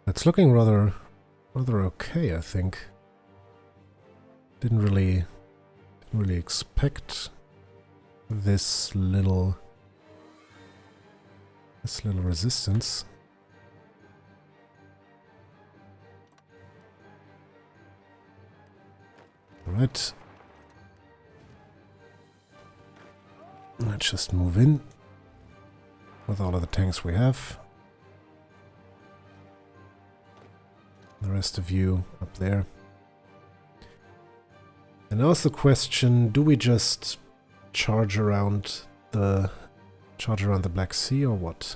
It's looking rather okay, I think. Didn't really expect this little resistance. All right. Let's just move in with all of the tanks we have. The rest of you up there. And now is the question, do we just charge around the Black Sea or what?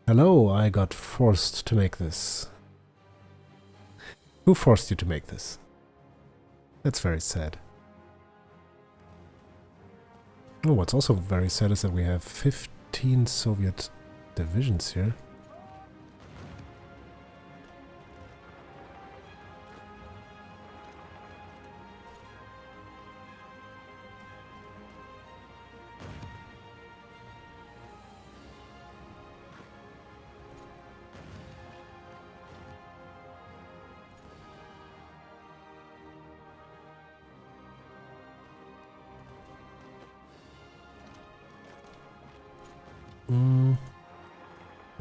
Hello, I got forced to make this. Who forced you to make this? That's very sad. Oh, what's also very sad is that we have 15 Soviet divisions here.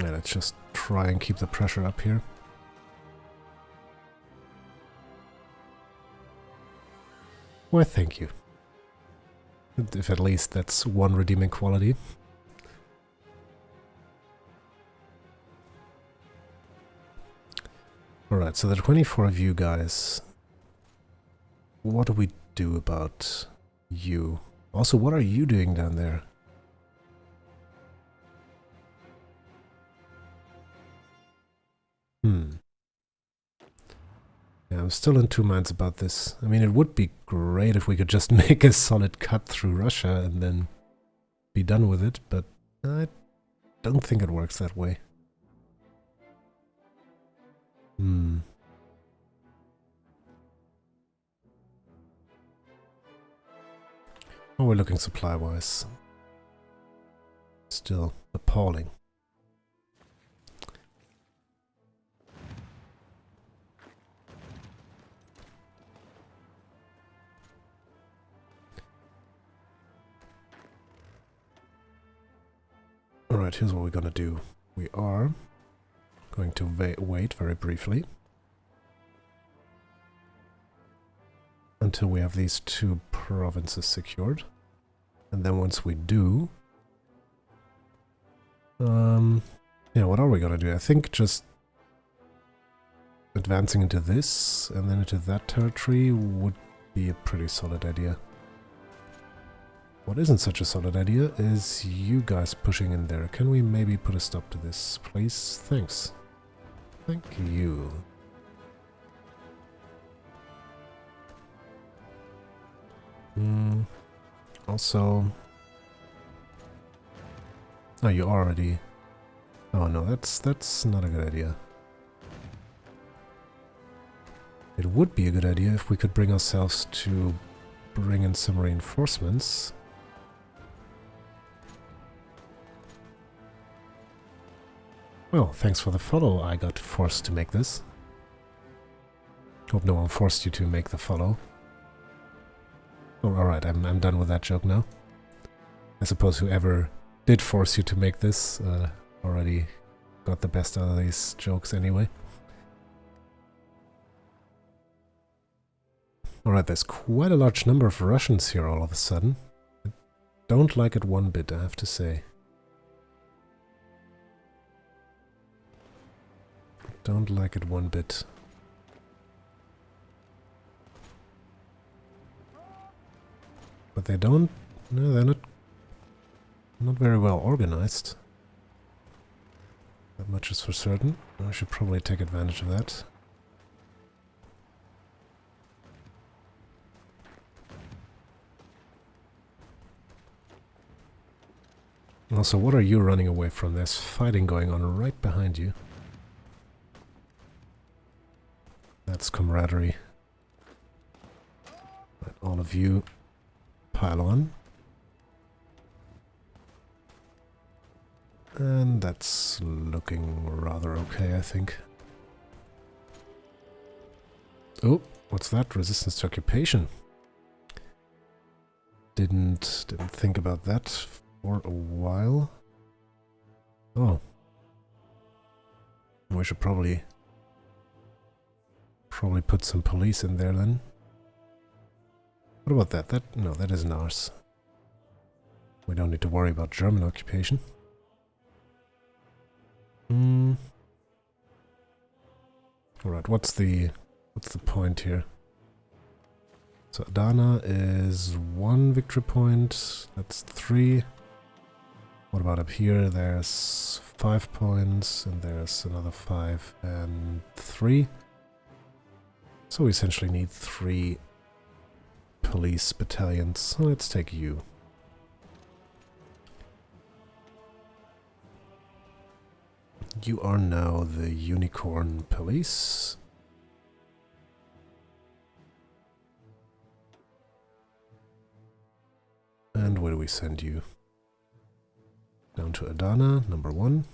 Yeah, let's just try and keep the pressure up here. Why, thank you. If at least that's one redeeming quality. Alright, so the 24 of you guys. What do we do about you? Also, what are you doing down there? Yeah, I'm still in two minds about this. I mean, it would be great if we could just make a solid cut through Russia and then be done with it, but I don't think it works that way. Oh, we're looking supply-wise. Still appalling. Alright, here's what we're gonna do. We are going to wait very briefly until we have these two provinces secured. And then once we do... yeah, what are we gonna do? I think just advancing into this and then into that territory would be a pretty solid idea. What isn't such a solid idea is you guys pushing in there. Can we maybe put a stop to this, please? Thanks. Thank you. Also... Oh, you already... Oh no, that's not a good idea. It would be a good idea if we could bring ourselves to bring in some reinforcements. Well, thanks for the follow. I got forced to make this. Hope no one forced you to make the follow. Oh, alright, I'm done with that joke now. I suppose whoever did force you to make this already got the best out of these jokes anyway. Alright, there's quite a large number of Russians here all of a sudden. I don't like it one bit, I have to say. Don't like it one bit. But they don't... No, they're not very well organized. That much is for certain. I should probably take advantage of that. Also, what are you running away from? There's fighting going on right behind you. That's camaraderie. Right, all of you pile on. And that's looking rather okay, I think. Oh, what's that? Resistance to occupation. Didn't think about that for a while. Oh. We should probably put some police in there then. What about that? No, that isn't ours. We don't need to worry about German occupation. Alright, what's the point here? So Adana is 1 victory point. That's 3. What about up here? There's 5 points, and there's another 5 and 3. So we essentially need 3 police battalions. So let's take you. You are now the Unicorn Police. And where do we send you? Down to Adana, number 1.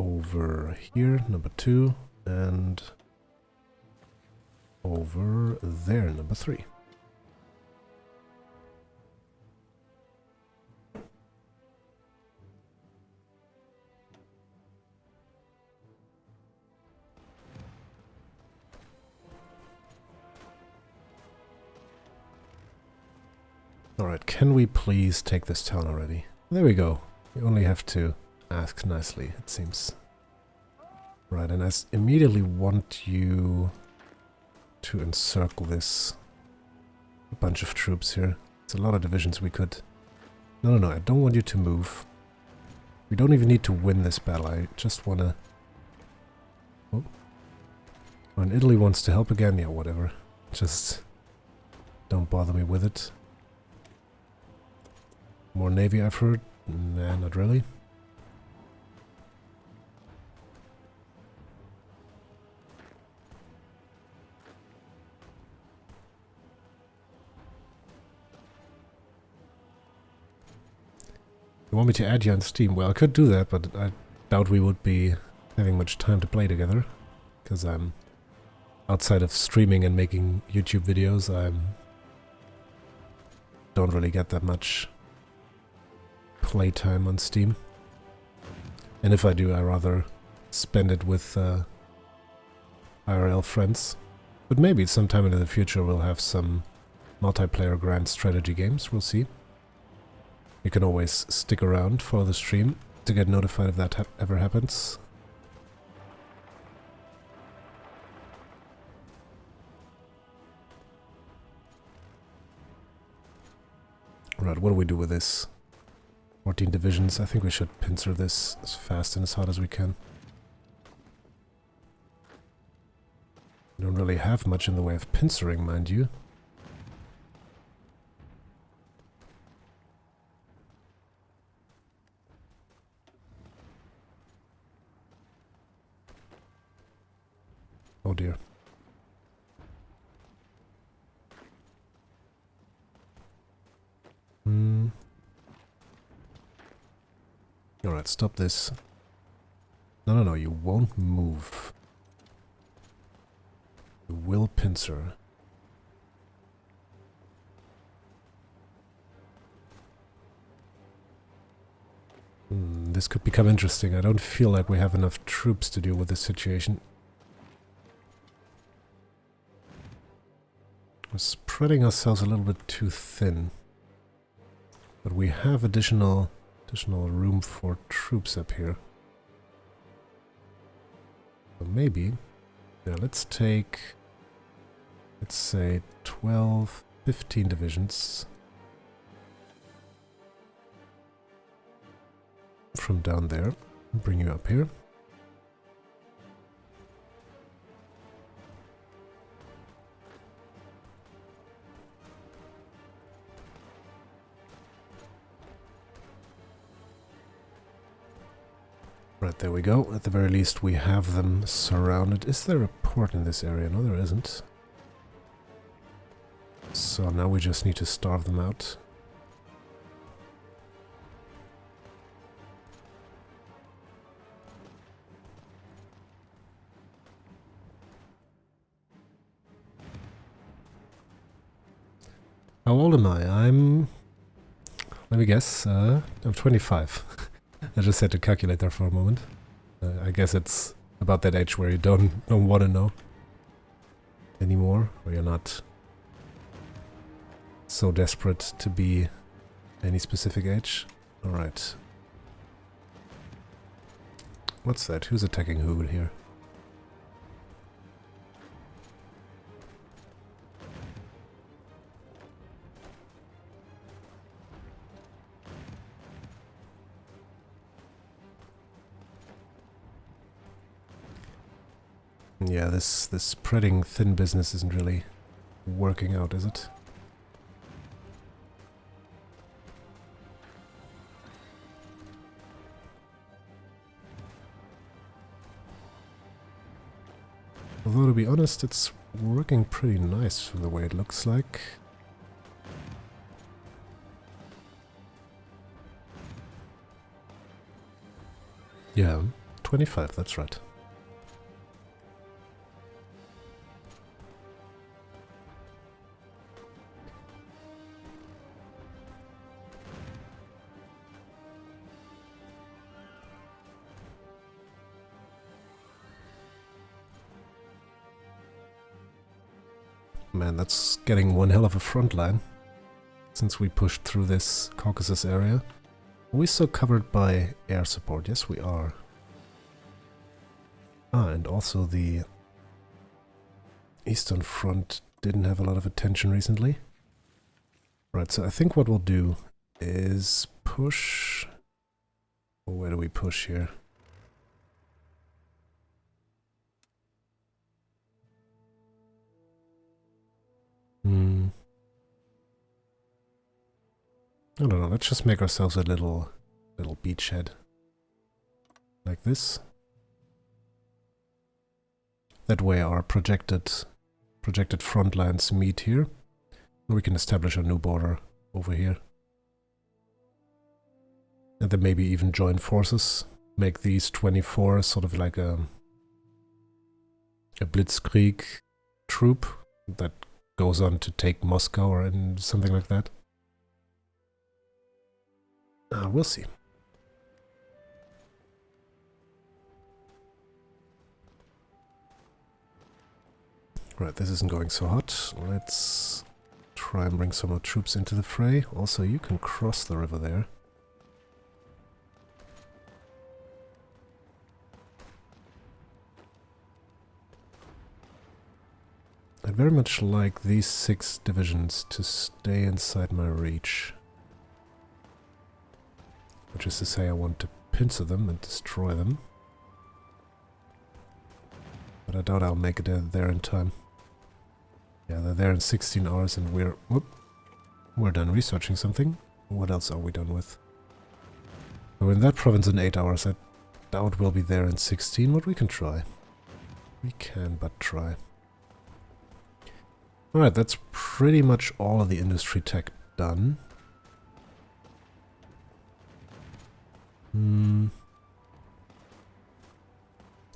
Over here, number 2. And over there, number 3. Alright, can we please take this town already? There we go. You only have to ask nicely, it seems. Right, and I immediately want you to encircle this bunch of troops here. It's a lot of divisions we could... No, I don't want you to move. We don't even need to win this battle, I just want to... Oh. When Italy wants to help again, yeah, whatever. Just don't bother me with it. More navy effort? Nah, not really. You want me to add you on Steam? Well, I could do that, but I doubt we would be having much time to play together. Because I'm outside of streaming and making YouTube videos, don't really get that much playtime on Steam. And if I do, I rather spend it with IRL friends. But maybe sometime in the future we'll have some multiplayer grand strategy games, we'll see. You can always stick around for the stream to get notified if that ever happens. Right, what do we do with this? 14 divisions. I think we should pincer this as fast and as hard as we can. We don't really have much in the way of pincering, mind you. Oh dear. Alright, stop this. No, you won't move. You will pincer. This could become interesting. I don't feel like we have enough troops to deal with this situation. We're spreading ourselves a little bit too thin. But we have additional room for troops up here. So maybe... Yeah, let's take... Let's say 12, 15 divisions. From down there. Bring you up here. Right, there we go. At the very least, we have them surrounded. Is there a port in this area? No, there isn't. So now we just need to starve them out. How old am I? Let me guess, I'm 25. I just had to calculate there for a moment. I guess it's about that age where you don't want to know anymore, or you're not so desperate to be any specific age. Alright. What's that? Who's attacking who here? Yeah, this spreading thin business isn't really working out, is it? Although, to be honest, it's working pretty nice from the way it looks like. Yeah, 25, that's right. Man, that's getting one hell of a front line since we pushed through this Caucasus area. Are we still covered by air support? Yes, we are. Ah, and also the Eastern Front didn't have a lot of attention recently. Right, so I think what we'll do is push... Well, where do we push here? I don't know, let's just make ourselves a little beachhead. Like this. That way our projected front lines meet here. And we can establish a new border over here. And then maybe even join forces. Make these 24 sort of like a blitzkrieg troop that goes on to take Moscow or something like that. We'll see. Right, this isn't going so hot. Let's try and bring some more troops into the fray. Also, you can cross the river there. I'd very much like these 6 divisions to stay inside my reach. Which is to say, I want to pincer them and destroy them. But I doubt I'll make it there in time. Yeah, they're there in 16 hours and we're done researching something. What else are we done with? So in that province in 8 hours, I doubt we'll be there in 16, but we can try. We can but try. Alright, that's pretty much all of the industry tech done.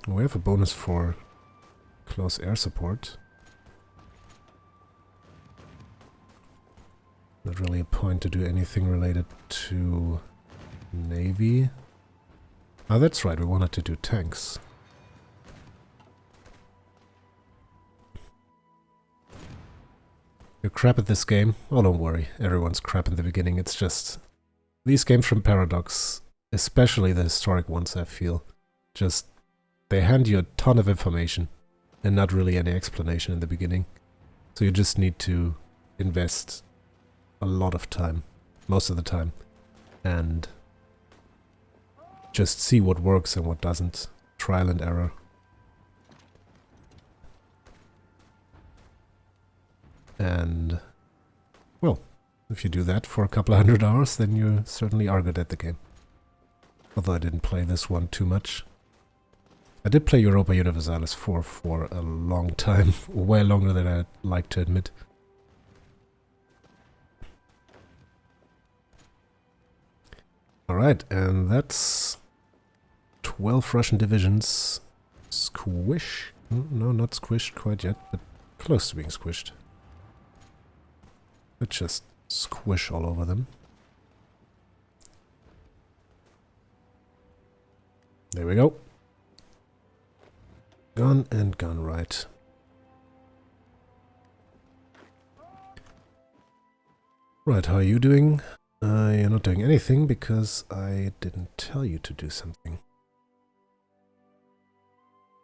We have a bonus for close air support. Not really a point to do anything related to Navy. Ah, that's right, we wanted to do tanks. You're crap at this game? Oh, don't worry, everyone's crap in the beginning. It's just... These games from Paradox, especially the historic ones, I feel, just... They hand you a ton of information and not really any explanation in the beginning. So you just need to invest a lot of time, most of the time, and just see what works and what doesn't. Trial and error. And, well, if you do that for a couple of 100 hours, then you certainly are good at the game. Although I didn't play this one too much. I did play Europa Universalis 4 for a long time, way longer than I'd like to admit. Alright, and that's 12 Russian divisions. Squish? No, not squished quite yet, but close to being squished. Let's just squish all over them. There we go. Gone and gone right. Right, how are you doing? You're not doing anything because I didn't tell you to do something.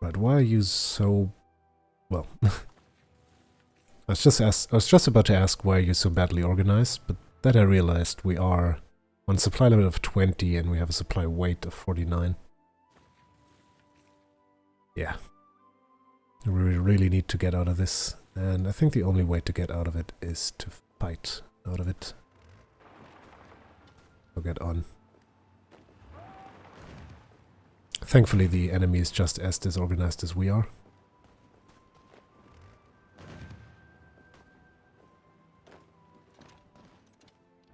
Right, why are you so... well... I was just about to ask why you're so badly organized, but then I realized we are on a supply limit of 20 and we have a supply weight of 49. Yeah. We really need to get out of this, and I think the only way to get out of it is to fight out of it. So get on. Thankfully the enemy is just as disorganized as we are.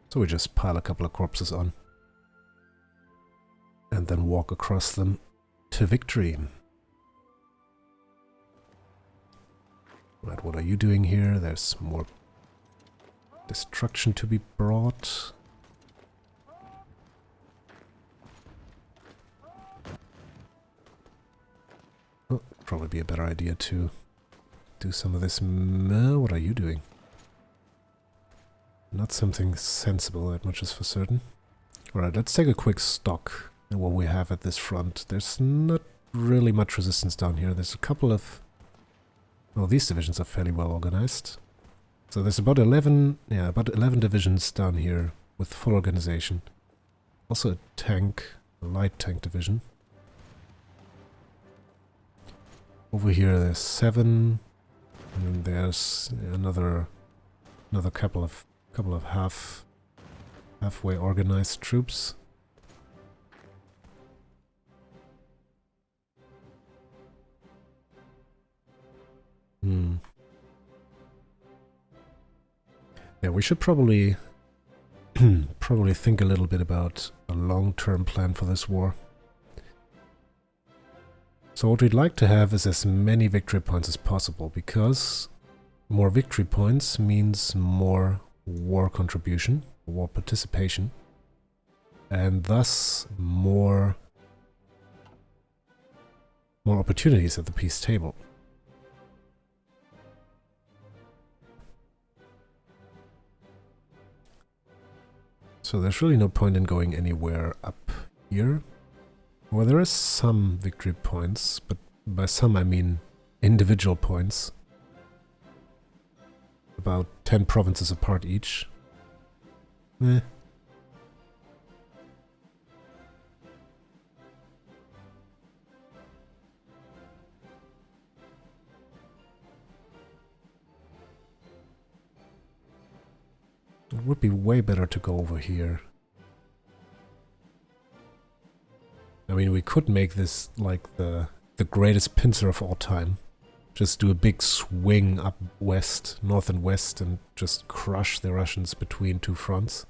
So we just pile a couple of corpses on. And then walk across them to victory. Right, what are you doing here? There's more destruction to be brought. Oh, probably be a better idea to do some of this. What are you doing? Not something sensible, that much is for certain. Alright, let's take a quick stock at what we have at this front. There's not really much resistance down here. There's a couple of... well, these divisions are fairly well organized. So there's about 11 divisions down here with full organization. Also a tank, a light tank division. Over here there's 7, and then there's another couple of halfway organized troops. Yeah, we should probably think a little bit about a long-term plan for this war. So what we'd like to have is as many victory points as possible, because more victory points means more war contribution, war participation, and thus more opportunities at the peace table. So there's really no point in going anywhere up here. Well, there is some victory points, but by some I mean individual points. About 10 provinces apart each. Eh. It would be way better to go over here. I mean, we could make this like the greatest pincer of all time. Just do a big swing up west, north and west, and just crush the Russians between two fronts.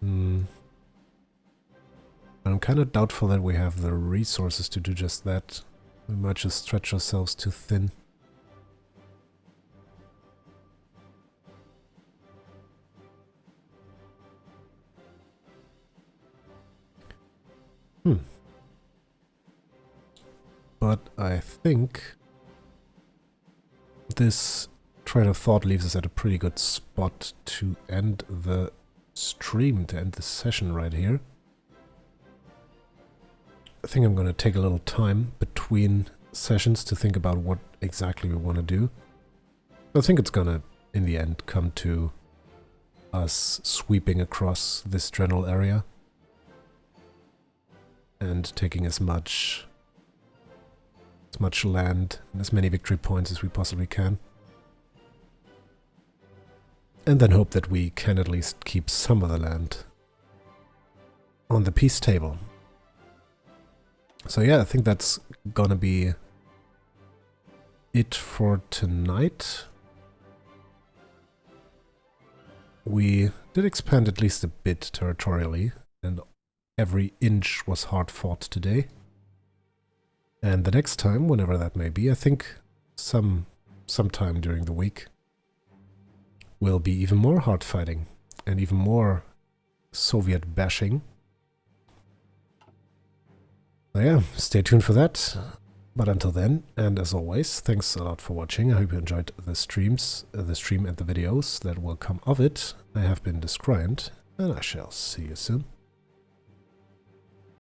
I'm kind of doubtful that we have the resources to do just that. We might just stretch ourselves too thin. But I think this train of thought leaves us at a pretty good spot to end the stream, to end the session right here. I think I'm going to take a little time between sessions to think about what exactly we want to do. I think it's going to, in the end, come to us sweeping across this general area and taking as much land and as many victory points as we possibly can. And then hope that we can at least keep some of the land on the peace table. So yeah, I think that's gonna be it for tonight. We did expand at least a bit territorially, and every inch was hard fought today. And the next time, whenever that may be, I think sometime during the week, will be even more hard fighting and even more Soviet bashing. So yeah, stay tuned for that. But until then, and as always, thanks a lot for watching. I hope you enjoyed the stream and the videos that will come of it. I have been Discryant, and I shall see you soon.